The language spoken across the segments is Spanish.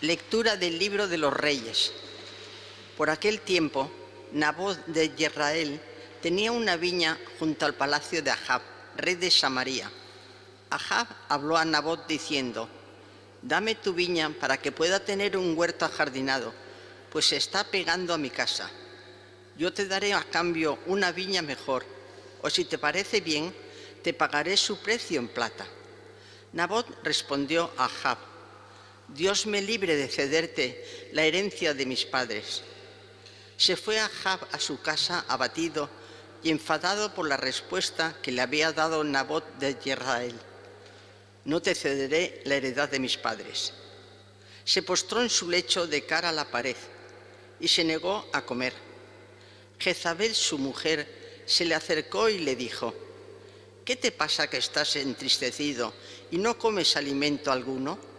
Lectura del libro de los Reyes. Por aquel tiempo, Nabot de Jezreel tenía una viña junto al palacio de Ahab, rey de Samaria. Ahab habló a Nabot diciendo: «Dame tu viña para que pueda tener un huerto ajardinado, pues se está pegando a mi casa. Yo te daré a cambio una viña mejor, o si te parece bien, te pagaré su precio en plata». Nabot respondió a Ahab: «Dios me libre de cederte la herencia de mis padres». Se fue Ahab a su casa abatido y enfadado por la respuesta que le había dado Nabot de Jezreel: «No te cederé la heredad de mis padres». Se postró en su lecho de cara a la pared y se negó a comer. Jezabel, su mujer, se le acercó y le dijo: «¿Qué te pasa que estás entristecido y no comes alimento alguno?».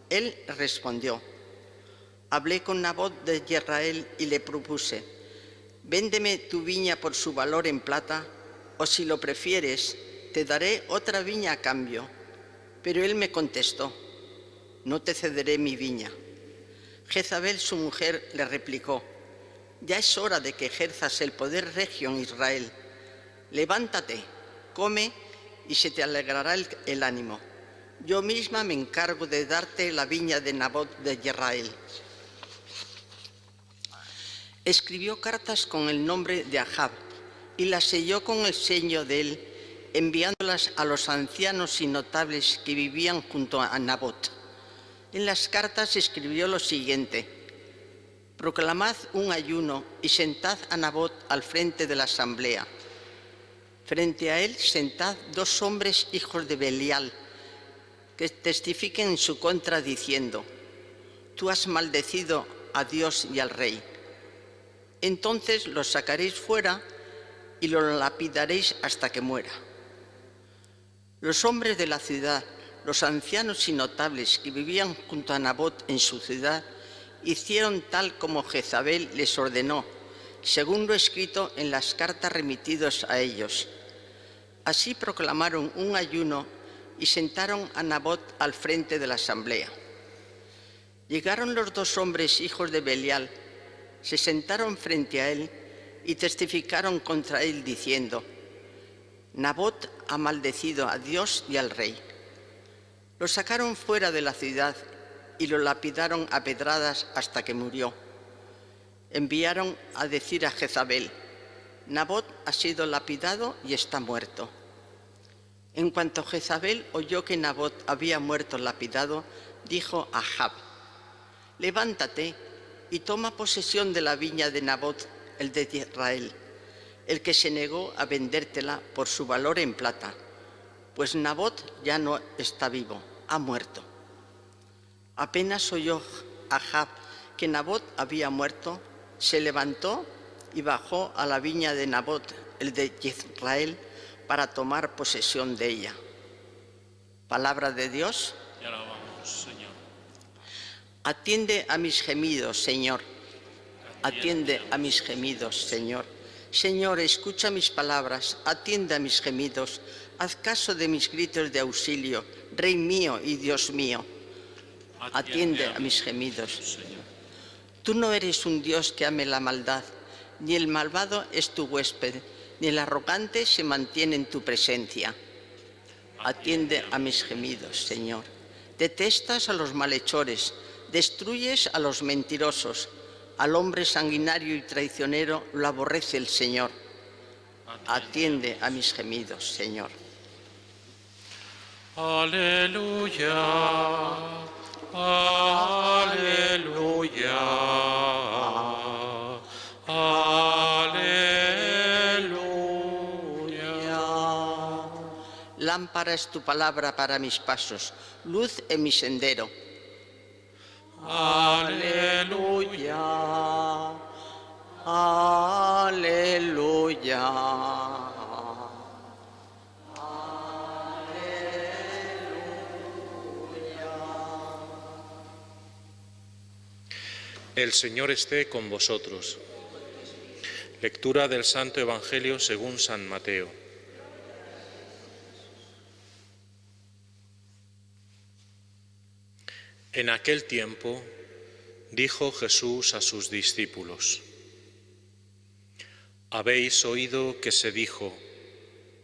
Él respondió: «Hablé con Nabot de Jezreel y le propuse: véndeme tu viña por su valor en plata, o si lo prefieres, te daré otra viña a cambio». Pero él me contestó: «No te cederé mi viña». Jezabel, su mujer, le replicó: «Ya es hora de que ejerzas el poder regio en Israel. Levántate, come y se te alegrará el ánimo. Yo misma me encargo de darte la viña de Nabot de Jezreel». Escribió cartas con el nombre de Ahab y las selló con el sello de él, enviándolas a los ancianos y notables que vivían junto a Nabot. En las cartas escribió lo siguiente: «Proclamad un ayuno y sentad a Nabot al frente de la asamblea. Frente a él sentad 2 hombres hijos de Belial, que testifiquen en su contra diciendo: tú has maldecido a Dios y al rey. Entonces lo sacaréis fuera y lo lapidaréis hasta que muera». Los hombres de la ciudad, los ancianos y notables que vivían junto a Nabot en su ciudad, hicieron tal como Jezabel les ordenó, según lo escrito en las cartas remitidas a ellos. Así proclamaron un ayuno y sentaron a Nabot al frente de la asamblea. Llegaron los 2 hombres hijos de Belial, se sentaron frente a él y testificaron contra él diciendo: «Nabot ha maldecido a Dios y al rey». Lo sacaron fuera de la ciudad y lo lapidaron a pedradas hasta que murió. Enviaron a decir a Jezabel: «Nabot ha sido lapidado y está muerto». En cuanto Jezabel oyó que Nabot había muerto lapidado, dijo a Ahab: «Levántate y toma posesión de la viña de Nabot, el de Jezreel, el que se negó a vendértela por su valor en plata, pues Nabot ya no está vivo, ha muerto». Apenas oyó Ahab que Nabot había muerto, se levantó y bajó a la viña de Nabot, el de Jezreel, para tomar posesión de ella. Palabra de Dios. Te alabamos, Señor. Atiende a mis gemidos, Señor. Atiende a mis gemidos, Señor. Señor, escucha mis palabras, atiende a mis gemidos, haz caso de mis gritos de auxilio, Rey mío y Dios mío. Atiende a mis gemidos, Señor. Tú no eres un Dios que ame la maldad, ni el malvado es tu huésped, ni el arrogante se mantiene en tu presencia. Atiende a mis gemidos, Señor. Detestas a los malhechores, destruyes a los mentirosos, al hombre sanguinario y traicionero lo aborrece el Señor. Atiende a mis gemidos, Señor. Aleluya, aleluya, aleluya. Lámpara es tu palabra para mis pasos, luz en mi sendero. Aleluya, Aleluya. El Señor esté con vosotros. Lectura del Santo Evangelio según San Mateo. En aquel tiempo dijo Jesús a sus discípulos: habéis oído que se dijo,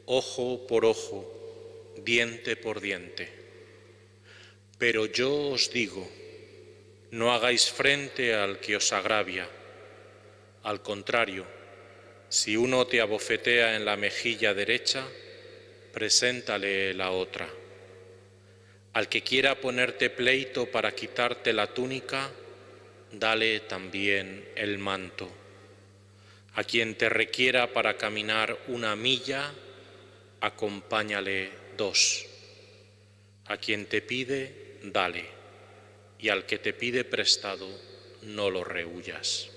ojo por ojo, diente por diente. Pero yo os digo, no hagáis frente al que os agravia. Al contrario, si uno te abofetea en la mejilla derecha, preséntale la otra. Al que quiera ponerte pleito para quitarte la túnica, dale también el manto. A quien te requiera para caminar 1 milla, acompáñale 2. A quien te pide, dale, y al que te pide prestado, no lo rehuyas.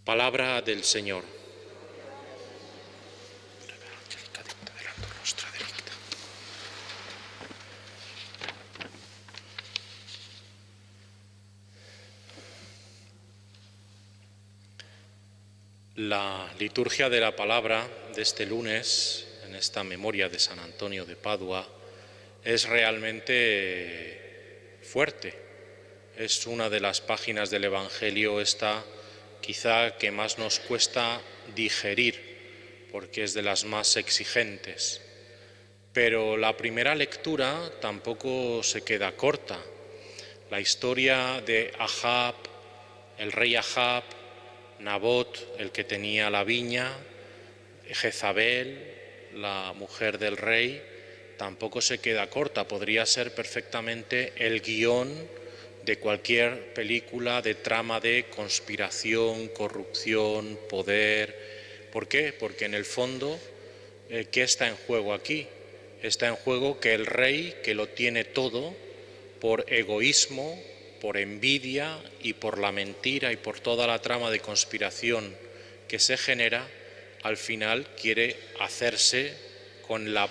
Palabra del Señor. La liturgia de la palabra de este lunes, en esta memoria de San Antonio de Padua, es realmente fuerte. Es una de las páginas del Evangelio esta quizá que más nos cuesta digerir, porque es de las más exigentes. Pero la primera lectura tampoco se queda corta. La historia de Ahab, el rey Ahab, Nabot, el que tenía la viña, Jezabel, la mujer del rey, tampoco se queda corta. Podría ser perfectamente el guión de cualquier película de trama de conspiración, corrupción, poder. ¿Por qué? Porque en el fondo, ¿qué está en juego aquí? Está en juego que el rey, que lo tiene todo, por egoísmo, por envidia y por la mentira y por toda la trama de conspiración que se genera, al final quiere hacerse con la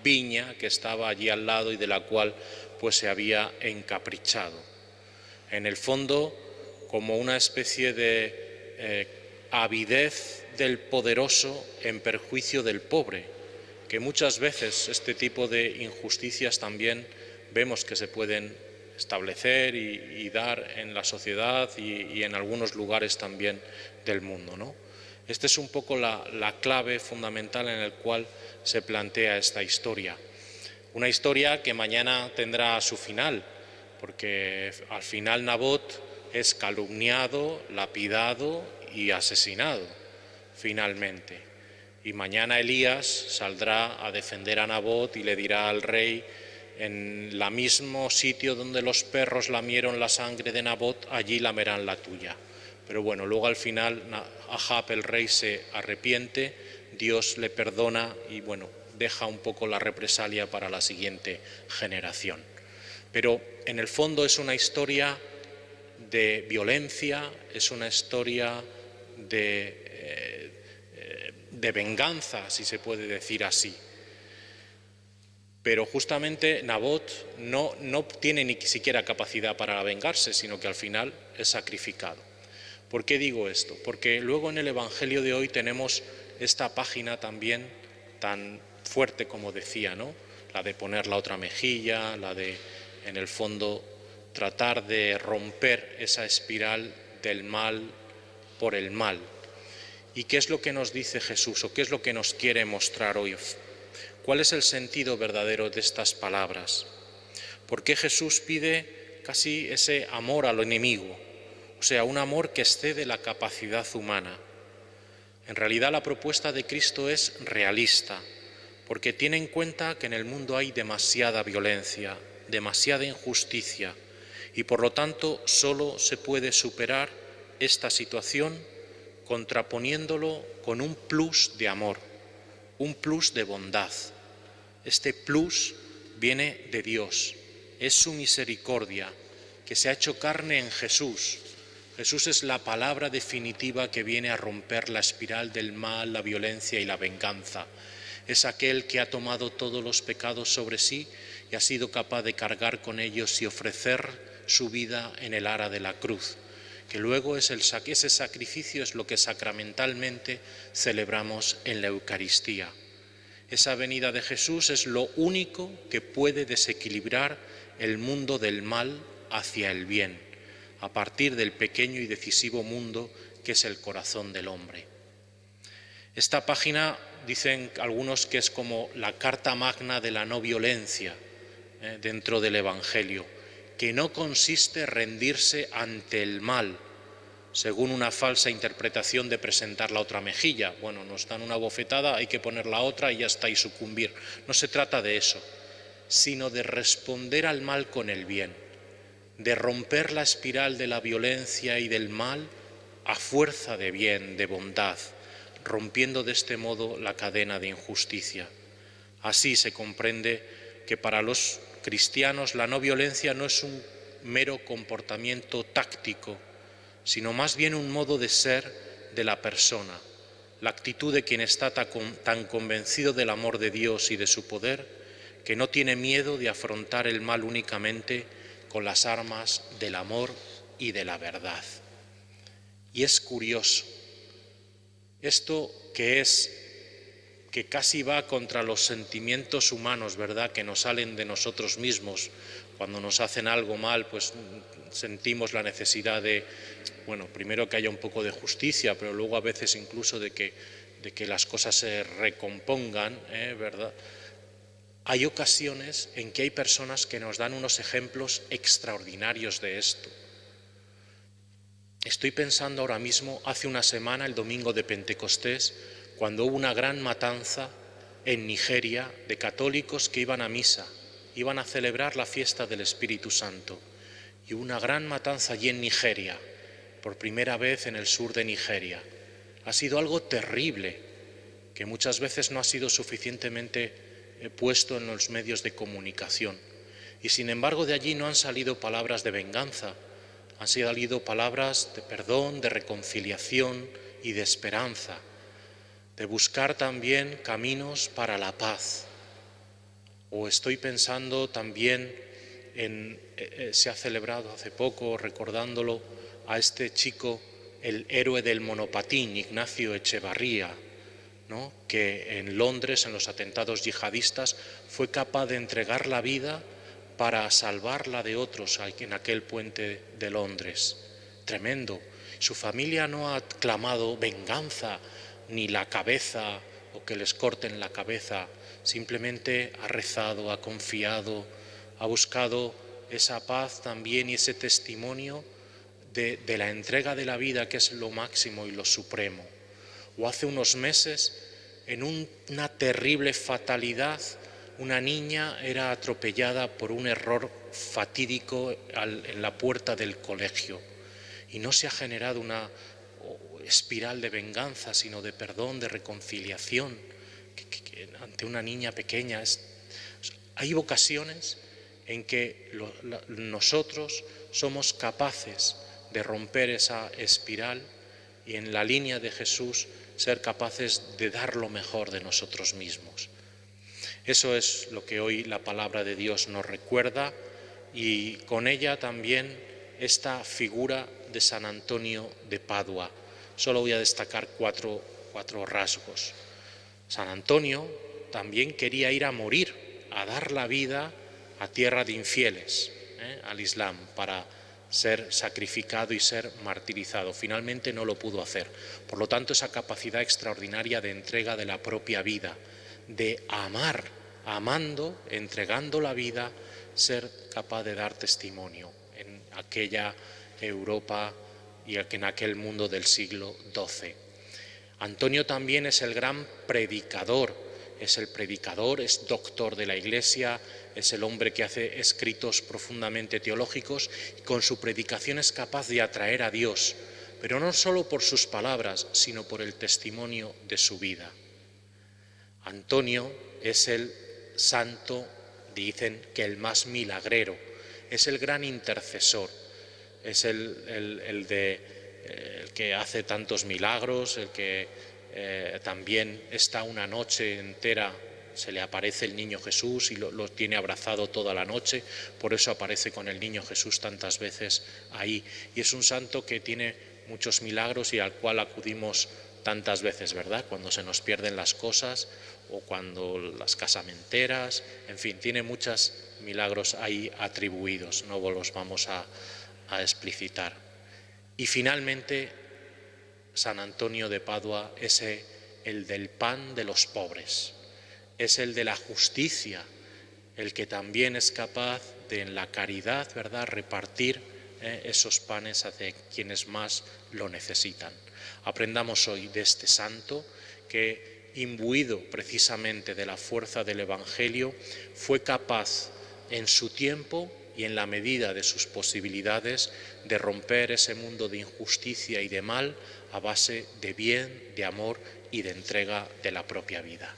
viña que estaba allí al lado y de la cual pues se había encaprichado. En el fondo, como una especie de avidez del poderoso en perjuicio del pobre, que muchas veces este tipo de injusticias también vemos que se pueden establecer y dar en la sociedad y en algunos lugares también del mundo, ¿no? Esta es un poco la clave fundamental en la cual se plantea esta historia. Una historia que mañana tendrá su final, porque al final Nabot es calumniado, lapidado y asesinado, finalmente. Y mañana Elías saldrá a defender a Nabot y le dirá al rey: en el mismo sitio donde los perros lamieron la sangre de Nabot, allí lamerán la tuya. Pero bueno, luego al final Ahab, el rey, se arrepiente, Dios le perdona y bueno, deja un poco la represalia para la siguiente generación. Pero en el fondo es una historia de violencia, es una historia de venganza, si se puede decir así. Pero justamente Nabot no tiene ni siquiera capacidad para vengarse, sino que al final es sacrificado. ¿Por qué digo esto? Porque luego en el Evangelio de hoy tenemos esta página también tan fuerte como decía, ¿no? La de poner la otra mejilla, la de, en el fondo, tratar de romper esa espiral del mal por el mal. ¿Y qué es lo que nos dice Jesús o qué es lo que nos quiere mostrar hoy? ¿Cuál es el sentido verdadero de estas palabras? ¿Por qué Jesús pide casi ese amor al enemigo? O sea, un amor que excede la capacidad humana. En realidad la propuesta de Cristo es realista, porque tiene en cuenta que en el mundo hay demasiada violencia, demasiada injusticia, y por lo tanto solo se puede superar esta situación contraponiéndolo con un plus de amor, un plus de bondad. Este plus viene de Dios, es su misericordia, que se ha hecho carne en Jesús. Jesús es la palabra definitiva que viene a romper la espiral del mal, la violencia y la venganza. Es aquel que ha tomado todos los pecados sobre sí y ha sido capaz de cargar con ellos y ofrecer su vida en el ara de la cruz, que luego ese sacrificio es lo que sacramentalmente celebramos en la Eucaristía. Esa venida de Jesús es lo único que puede desequilibrar el mundo del mal hacia el bien, a partir del pequeño y decisivo mundo que es el corazón del hombre. Esta página dicen algunos que es como la carta magna de la no violencia dentro del Evangelio, que no consiste en rendirse ante el mal, según una falsa interpretación de presentar la otra mejilla. Bueno, nos dan una bofetada, hay que poner la otra y ya está, y sucumbir. No se trata de eso, sino de responder al mal con el bien, de romper la espiral de la violencia y del mal a fuerza de bien, de bondad, rompiendo de este modo la cadena de injusticia. Así se comprende que para los cristianos la no violencia no es un mero comportamiento táctico, sino más bien un modo de ser de la persona, la actitud de quien está tan convencido del amor de Dios y de su poder, que no tiene miedo de afrontar el mal únicamente con las armas del amor y de la verdad. Y es curioso, esto que casi va contra los sentimientos humanos, ¿verdad?, que nos salen de nosotros mismos. Cuando nos hacen algo mal, pues sentimos la necesidad de, bueno, primero que haya un poco de justicia, pero luego a veces incluso de que las cosas se recompongan, ¿verdad? Hay ocasiones en que hay personas que nos dan unos ejemplos extraordinarios de esto. Estoy pensando ahora mismo, hace una semana, el domingo de Pentecostés, cuando hubo una gran matanza en Nigeria de católicos que iban a misa, iban a celebrar la fiesta del Espíritu Santo. Y hubo una gran matanza allí en Nigeria, por primera vez en el sur de Nigeria. Ha sido algo terrible, que muchas veces no ha sido suficientemente puesto en los medios de comunicación. Y sin embargo de allí no han salido palabras de venganza, han salido palabras de perdón, de reconciliación y de esperanza, de buscar también caminos para la paz. O estoy pensando también se ha celebrado hace poco, recordándolo, a este chico, el héroe del monopatín, Ignacio Echevarría, ¿no?, que en Londres, en los atentados yihadistas, fue capaz de entregar la vida para salvarla de otros en aquel puente de Londres. Tremendo. Su familia no ha clamado venganza, ni la cabeza, o que les corten la cabeza. Simplemente ha rezado, ha confiado, ha buscado esa paz también y ese testimonio de la entrega de la vida, que es lo máximo y lo supremo. O hace unos meses, en una terrible fatalidad, una niña era atropellada por un error fatídico en la puerta del colegio. Y no se ha generado una espiral de venganza, sino de perdón, de reconciliación, que ante una niña pequeña. Hay ocasiones en que nosotros somos capaces de romper esa espiral y en la línea de Jesús ser capaces de dar lo mejor de nosotros mismos. Eso es lo que hoy la palabra de Dios nos recuerda, y con ella también esta figura de San Antonio de Padua. Solo voy a destacar cuatro rasgos. San Antonio también quería ir a morir, a dar la vida a tierra de infieles, al Islam, para ser sacrificado y ser martirizado. Finalmente no lo pudo hacer. Por lo tanto, esa capacidad extraordinaria de entrega de la propia vida, de amar, amando, entregando la vida, ser capaz de dar testimonio en aquella Europa y en aquel mundo del siglo XII. Antonio también es el gran predicador, es doctor de la Iglesia, es el hombre que hace escritos profundamente teológicos, y con su predicación es capaz de atraer a Dios, pero no solo por sus palabras, sino por el testimonio de su vida. Antonio es el santo, dicen que el más milagrero, es el gran intercesor, es el que hace tantos milagros, el que también está una noche entera, se le aparece el niño Jesús y lo tiene abrazado toda la noche, por eso aparece con el niño Jesús tantas veces ahí. Y es un santo que tiene muchos milagros y al cual acudimos tantas veces, ¿verdad? Cuando se nos pierden las cosas o cuando las casamenteras, en fin, tiene muchos milagros ahí atribuidos, no los vamos a explicitar. Y finalmente, San Antonio de Padua es el del pan de los pobres, es el de la justicia, el que también es capaz de en la caridad, ¿verdad?, repartir esos panes hacia quienes más lo necesitan. Aprendamos hoy de este santo que, imbuido precisamente de la fuerza del Evangelio, fue capaz en su tiempo y en la medida de sus posibilidades de romper ese mundo de injusticia y de mal a base de bien, de amor y de entrega de la propia vida.